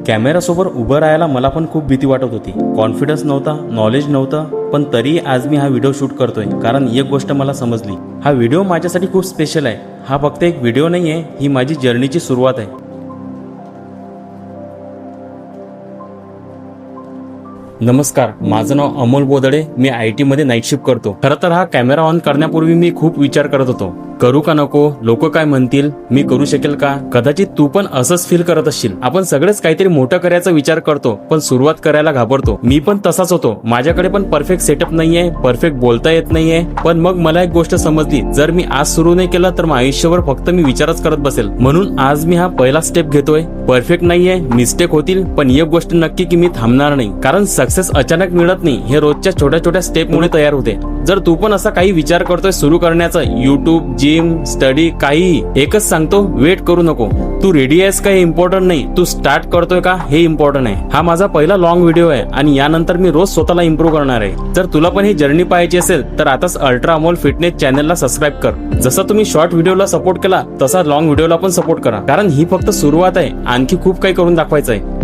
कॅमेरासमोर उभं राहायला मला पण खूप भीती वाटत होती. कॉन्फिडन्स नव्हता, नॉलेज नव्हतं, पण तरी आज मी हा व्हिडिओ शूट करतोय. कारण एक गोष्ट मला समजली, हा व्हिडिओ माझ्यासाठी खूप स्पेशल आहे. हा फक्त एक व्हिडिओ नाही आहे, ही माझी जर्नीची सुरुवात आहे. नमस्कार, माझं नाव अमोल बोदडे. मी IT मध्ये नाईट शिफ्ट करतो. खरं तर हा कॅमेरा ऑन करण्यापूर्वी मी खूप विचार करत होतो, करू का नको, लोक काय म्हणतील, मी करू शकेल का. कदाचित तू पण असंच फील करत असशील. आपण सगळेच काहीतरी मोठं करायचा विचार करतो, पण सुरुवात करायला घाबरतो. मी पण तसाच होतो. माझ्याकडे पण परफेक्ट सेटअप नाहीये, परफेक्ट बोलता येत नाहीये. पण मग मला एक गोष्ट समजली, जर मी आज सुरू नाही केलं तर मग आयुष्यभर फक्त मी विचारच करत बसेल. म्हणून आज मी हा पहिला स्टेप घेतोय. परफेक्ट नाहीये, मिस्टेक होतील, पण एक गोष्ट नक्की की मी थांबणार नाही. कारण सक्सेस अचानक मिळत नाही, हे रोजच्या छोट्या छोट्या स्टेपमुळे तयार होते. जर तू पण असा काही विचार करतोय सुरू करण्याचा, युट्यूब, जिम, स्टडी, काही, एकच सांगतो, वेट करू नको. तू रेडी आहेस का हे इम्पॉर्टंट नाही, तू स्टार्ट करतोय का हे इम्पॉर्टंट आहे. हा माझा पहिला लॉंग व्हिडिओ आहे आणि यानंतर मी रोज स्वतःला इम्प्रूव्ह करणार आहे. जर तुला पण ही जर्नी पाहायची असेल तर आताच अल्ट्रा अमोल फिटनेस चॅनलला सबस्क्राईब कर. जसं तुम्ही शॉर्ट व्हिडिओला सपोर्ट केला तसा लॉंग व्हिडिओला पण सपोर्ट करा. कारण ही फक्त सुरुवात आहे, आणखी खूप काही करून दाखवायचं आहे.